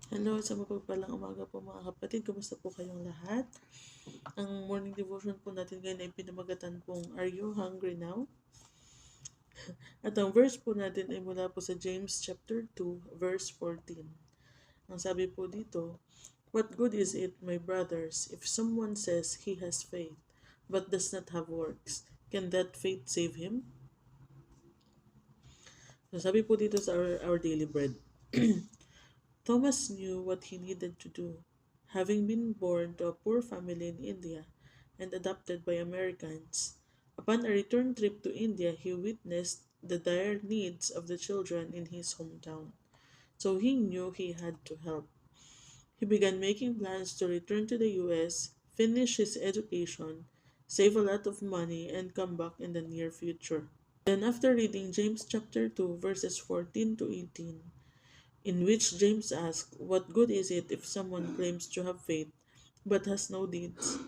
Hello, sa mapagpalang umaga po mga kapatid. Kumusta po kayong lahat? Ang morning devotion po natin ngayon ay pinamagatan pong Are You Hungry Now? At ang verse po natin ay mula po sa James chapter 2, verse 14. Ang sabi po dito, What good is it, my brothers, if someone says he has faith, but does not have works? Can that faith save him? So sabi po dito sa our daily bread, Thomas knew what he needed to do. Having been born to a poor family in India and adopted by Americans, upon a return trip to India, he witnessed the dire needs of the children in his hometown. So he knew he had to help. He began making plans to return to the US, finish his education, save a lot of money, and come back in the near future. Then, after reading James chapter 2, verses 14 to 18, in which James asks, What good is it if someone claims to have faith but has no deeds?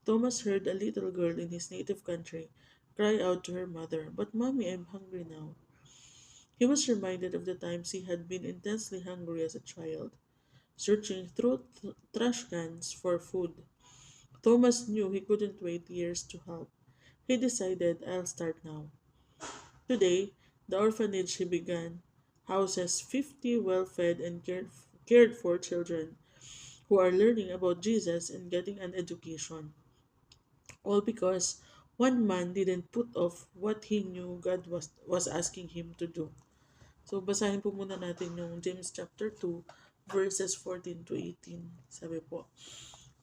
Thomas heard a little girl in his native country cry out to her mother, But mommy, I'm hungry now. He was reminded of the times he had been intensely hungry as a child, searching through trash cans for food. Thomas knew he couldn't wait years to help. He decided, I'll start now. Today, the orphanage he began houses 50 well fed and cared for children who are learning about Jesus and getting an education. All because one man didn't put off what he knew God was asking him to do. So, basahin po muna natin yung James chapter 2, verses 14 to 18. Sabi po,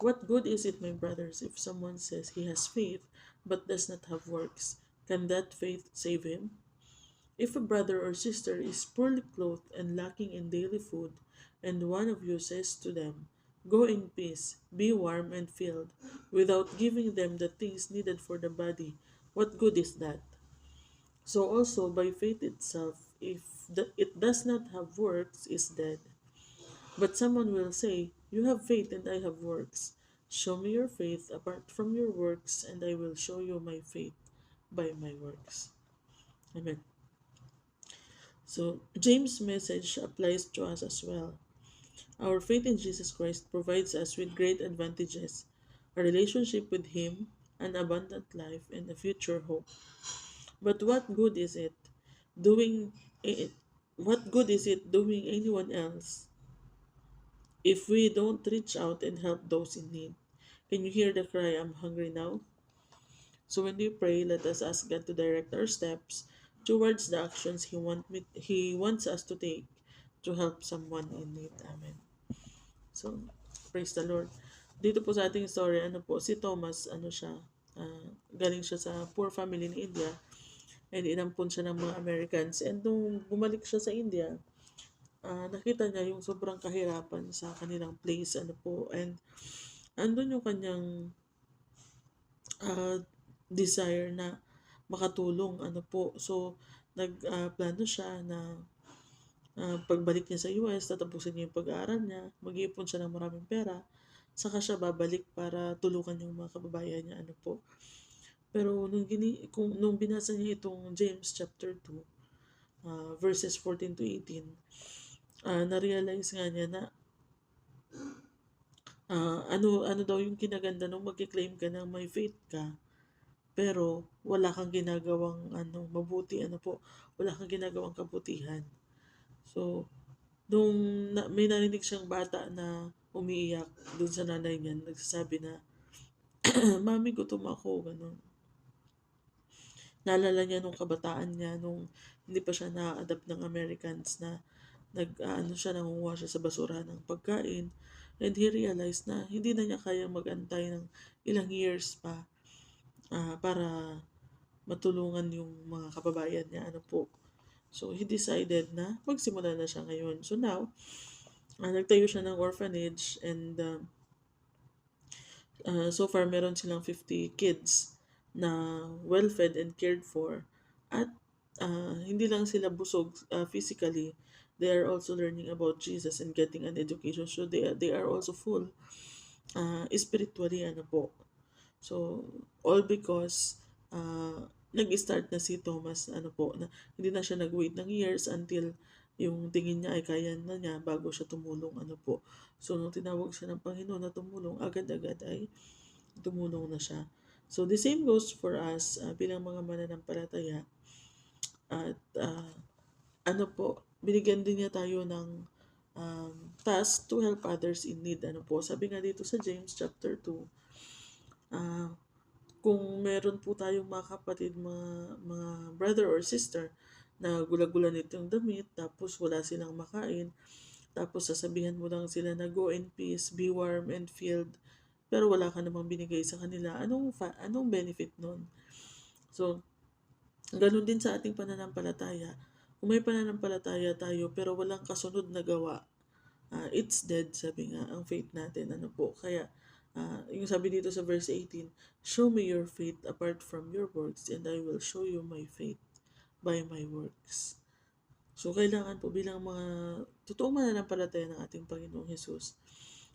What good is it, my brothers, if someone says he has faith but does not have works? Can that faith save him? If a brother or sister is poorly clothed and lacking in daily food, and one of you says to them, Go in peace, be warm and filled, without giving them the things needed for the body, what good is that? So also by faith itself, if it does not have works, is dead. But someone will say, You have faith and I have works. Show me your faith apart from your works, and I will show you my faith by my works. Amen. So, James' message applies to us as well. Our faith in Jesus Christ provides us with great advantages, a relationship with Him, an abundant life, and a future hope. But what good is it doing it? What good is it doing anyone else if we don't reach out and help those in need? Can you hear the cry, I'm hungry now? So when we pray, let us ask God to direct our steps towards the actions He wants us to take to help someone in need. Amen. So, praise the Lord. Dito po sa ating story, si Thomas, galing siya sa poor family in India and inampun siya ng mga Americans. And nung bumalik siya sa India, nakita niya yung sobrang kahirapan sa kanilang place, and andun yung kanyang ah, desire na makatulong, So, nagplano siya na pagbalik niya sa US, tatapusin niya yung pag-aaral niya, mag-iipon siya ng maraming pera, saka siya babalik para tulungan yung mga kababayan niya, Pero nung binasa niya itong James chapter 2, verses 14 to 18, na-realize nga niya na ano daw yung kinaganda nung magki-claim ka ng may faith ka, pero wala kang ginagawang mabuti, wala kang ginagawang kabutihan. So, may narinig siyang bata na umiiyak dun sa nanay niya, nagsasabi na, Mami, gutom ako, ganun. Naalala niya nung kabataan niya, nung hindi pa siya na-adapt ng Americans na nangunguha siya sa basura ng pagkain. And he realized na hindi na niya kaya magantay ng ilang years pa para matulungan yung mga kababayan niya, So, he decided na magsimula na siya ngayon. So now, nagtayo siya ng orphanage and so far meron silang 50 kids na well-fed and cared for. At hindi lang sila busog physically, they are also learning about Jesus and getting an education. So they are also full spiritually, So, all because nag-start na si Thomas, na hindi na siya nag-wait ng years until yung tingin niya ay kaya na niya bago siya tumulong, ano po. So, nung tinawag siya ng Panginoon na tumulong, agad-agad ay tumulong na siya. So, the same goes for us bilang mga mananampalataya. At ano po, binigyan din niya tayo ng task to help others in need. Ano po, sabi nga dito sa James chapter 2, ah, kung meron po tayong mga kapatid, mga brother or sister na gulagulan itong damit, tapos wala silang makain, tapos sasabihan mo lang sila na go in peace, be warm and filled, pero wala ka namang binigay sa kanila, anong benefit nun? So, ganun din sa ating pananampalataya. Kung may pananampalataya tayo pero walang kasunod na gawa, it's dead, sabi nga, ang faith natin. Ano po? Kaya, yung sabi dito sa verse 18, show me your faith apart from your works and I will show you my faith by my works. So, kailangan po bilang mga totoong mananampalataya ng ating Panginoong Jesus,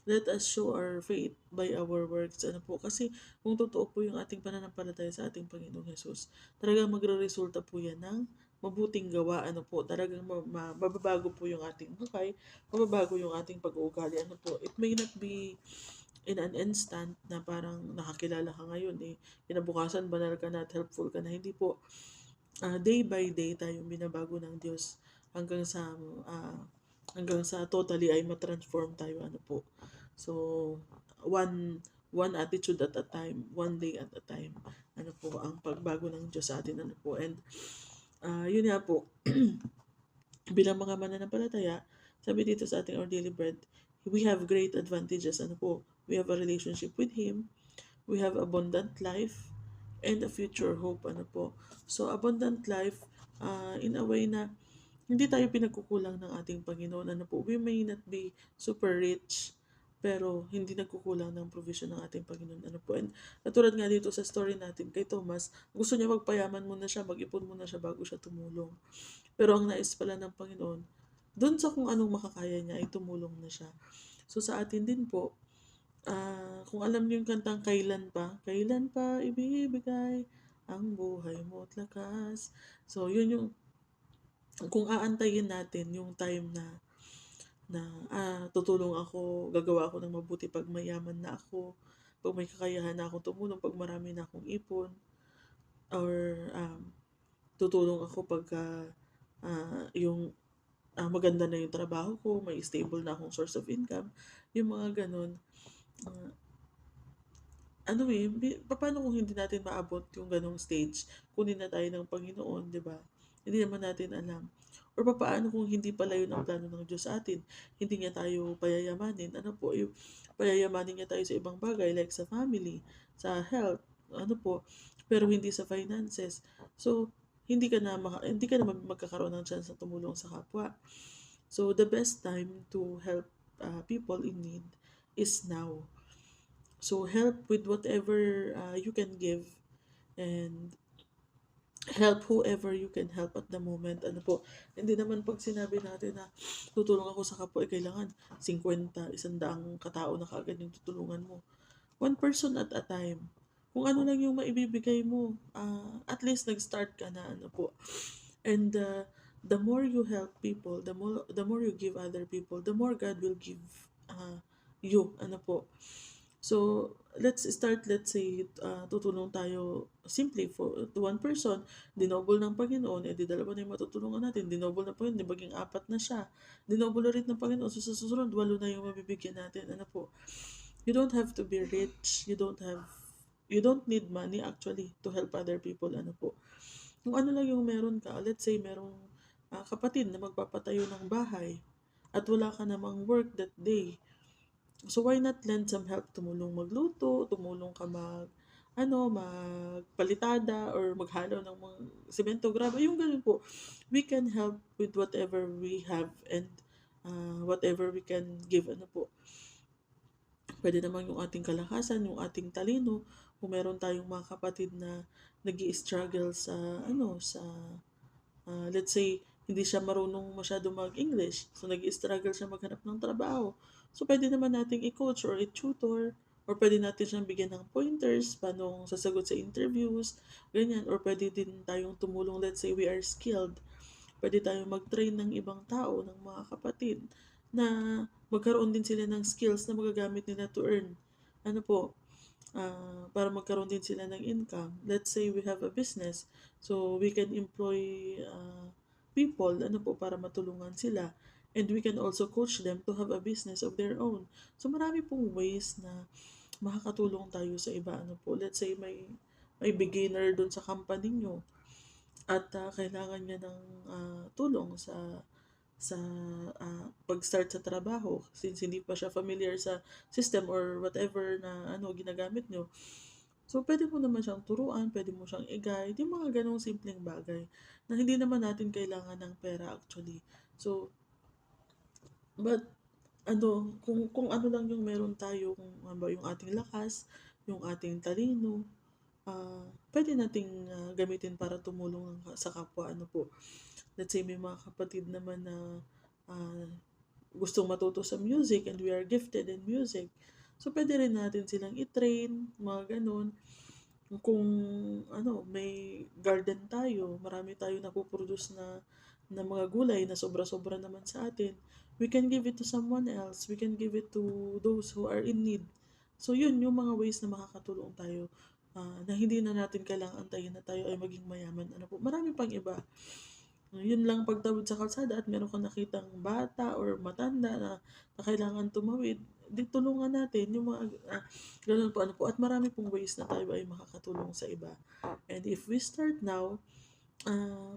let us show our faith by our works. Ano po? Kasi kung totoo po yung ating pananampalataya sa ating Panginoong Jesus, talagang magre-resulta po yan ng mabuting gawa. Ano po? Talagang mababago po yung ating buhay, mababago yung ating pag-uugali. Ano po? It may not be in an instant na parang nakakilala ka ngayon kinabukasan banal ka na at helpful ka na. Hindi po. Day by day tayong binabago ng Diyos hanggang sa totally ay matransform tayo, ano po. So, one one attitude at a time, one day at a time. Ano po ang pagbago ng Diyos sa atin, ano po. And yun nga po, bilang mga mananampalataya, sabi dito sa ating Our Daily Bread, we have great advantages, ano po. We have a relationship with Him, we have abundant life, and a future hope, ano po. So, abundant life, in a way na hindi tayo pinagkukulang ng ating Panginoon. Ano po, we may not be super rich, pero hindi nagkukulang ng provision ng ating Panginoon. Ano po, and katulad nga dito sa story natin kay Thomas, gusto niya magpayaman muna siya, mag-ipon muna siya bago siya tumulong. Pero ang nais pala ng Panginoon, doon sa kung anong makakaya niya, ay tumulong na siya. So sa atin din po, kung alam niyo yung kantang Kailan pa ibibigay ang buhay mo at lakas. So, yun yung, kung aantayin natin yung time na tutulong ako, gagawa ako ng mabuti pag mayaman na ako, pag may kakayahan na akong tumulong, pag marami na akong ipon, or tutulong ako pagka yung maganda na yung trabaho ko, may stable na akong source of income, yung mga ganun. Paano kung hindi natin maabot yung ganong stage? Kunin na tayo ng Panginoon, di ba? Hindi naman natin alam. Or paano kung hindi pala yun ang plano ng Diyos sa atin? Hindi niya tayo payayamanin. Ano po, yung payayamanin niya tayo sa ibang bagay like sa family, sa health, ano po, pero hindi sa finances. So, hindi ka na magkakaroon ng chance na tumulong sa kapwa. So, the best time to help people in need is now. So help with whatever you can give, and help whoever you can help at the moment. Ano po, hindi naman pag sinabi natin na tutulong ako sa kapwa, kailangan 50, 100 katao na kaagad yung tutulungan mo. One person at a time. Kung ano lang yung maibibigay mo, at least nag-start ka na, ano po. And the more you help people, the more you give other people, the more God will give you, ano po. So, let's say, tutulong tayo simply to one person, dinoble ng Panginoon, edi dalawa na yung matutulungan natin, dinoble na po yun, di maging 4 na siya, dinoble ulit ng Panginoon, so sa susunod, 8 na yung mabibigyan natin, ano po. You don't have to be rich, you don't need money actually to help other people, ano po. Kung ano lang yung meron ka, let's say merong kapatid na magpapatayo ng bahay, at wala ka namang work that day, so why not lend some help, tumulong magluto, tumulong ka magpalitada or maghalo ng mga semento, grabe, yung ganun po. We can help with whatever we have, and whatever we can give, ano po. Pwede naman yung ating kalakasan, yung ating talino, kung meron tayong mga kapatid na nag-i-struggle let's say, hindi siya marunong masyado mag-English. So, nag-i-struggle siya maghanap ng trabaho. So, pwede naman nating i-coach or i-tutor, or pwede natin siyang bigyan ng pointers, paano sasagot sa interviews, ganyan. Or pwede din tayong tumulong, let's say we are skilled. Pwede tayo mag-train ng ibang tao, ng mga kapatid, na magkaroon din sila ng skills na magagamit nila to earn. Ano po, para magkaroon din sila ng income. Let's say we have a business, so we can employ people, ano po, para matulungan sila. And we can also coach them to have a business of their own. So marami pong ways na makakatulong tayo sa iba. Ano po, let's say may beginner doon sa company nyo at kailangan niya ng tulong sa pag-start sa trabaho since hindi pa siya familiar sa system or whatever na ginagamit nyo. So, pwede mo naman siyang turuan, pwede mo siyang i-guide, yung mga ganong simpleng bagay na hindi naman natin kailangan ng pera actually. So, but kung ano lang yung meron tayo, kung ano ba yung ating lakas, yung ating talino, pwede nating gamitin para tumulong sa kapwa. Ano po, let's say may mga kapatid naman na ah, gustong matuto sa music and we are gifted in music. So, pwede rin natin silang i-train, mga ganun. Kung may garden tayo, marami tayo napoproduce na mga gulay na sobra-sobra naman sa atin, we can give it to someone else. We can give it to those who are in need. So, yun yung mga ways na makakatulong tayo na hindi na natin kailangan antayin na tayo ay maging mayaman. Ano po, marami pang iba. Yun lang pagtawid sa kalsada at meron kang nakitang bata or matanda na kailangan tumawid, di tulungan natin yung mga ganun po, ano po. At marami pong ways na tayo ay makakatulong sa iba. And if we start now,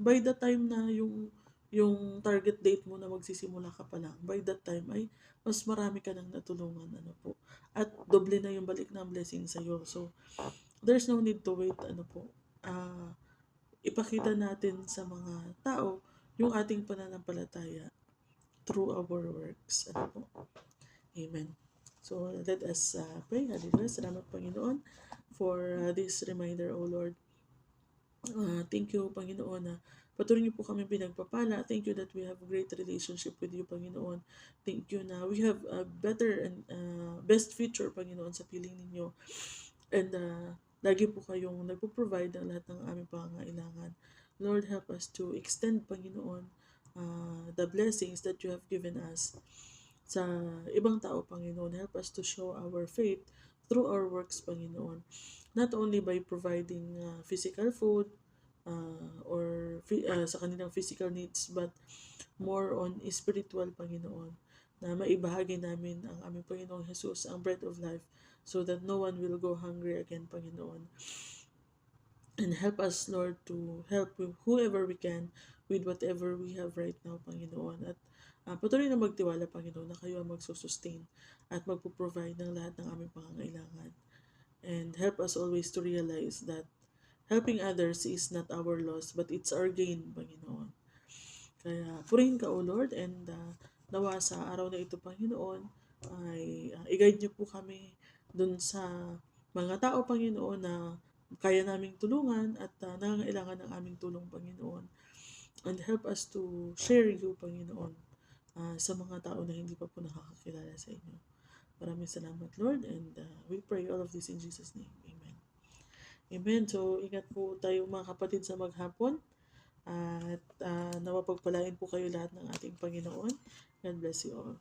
by the time na yung target date mo na magsisimula ka pa lang, by that time ay mas marami ka nang natulungan, ano po. At doble na yung balik ng blessing sa'yo. So, there's no need to wait, ano po. Ipakita natin sa mga tao yung ating pananampalataya through our works. Ano po? Amen. So, let us pray. Hallelujah. Salamat, Panginoon, for this reminder, O Lord. Thank you, Panginoon, na patuloy niyo po kami pinagpapala. Thank you that we have a great relationship with you, Panginoon. Thank you na we have a better and best future, Panginoon, sa piling ninyo. And lagi po kayong nagpo-provide ng lahat ng aming pangangailangan. Lord, help us to extend, Panginoon, the blessings that you have given us sa ibang tao, Panginoon. Help us to show our faith through our works, Panginoon. Not only by providing physical food or sa kanilang physical needs, but more on spiritual, Panginoon, na maibahagi namin ang aming Panginoong Jesus, ang bread of life, so that no one will go hungry again, Panginoon. And help us, Lord, to help whoever we can with whatever we have right now, Panginoon. At patuloy na magtiwala, Panginoon, na kayo ang magsusustain at magpo-provide ng lahat ng aming pangangailangan. And help us always to realize that helping others is not our loss, but it's our gain, Panginoon. Kaya purihin ka, O Lord, and nawa sa araw na ito, Panginoon, ay i-guide niyo po kami dun sa mga tao, Panginoon, na kaya naming tulungan at nangangailangan ng aming tulong, Panginoon. And help us to share you, Panginoon, sa mga tao na hindi pa po nakakakilala sa inyo. Maraming salamat, Lord, and we pray all of this in Jesus' name. Amen. Amen. So, ingat po tayo mga kapatid sa maghapon. At nawapagpalain po kayo lahat ng ating Panginoon. God bless you all.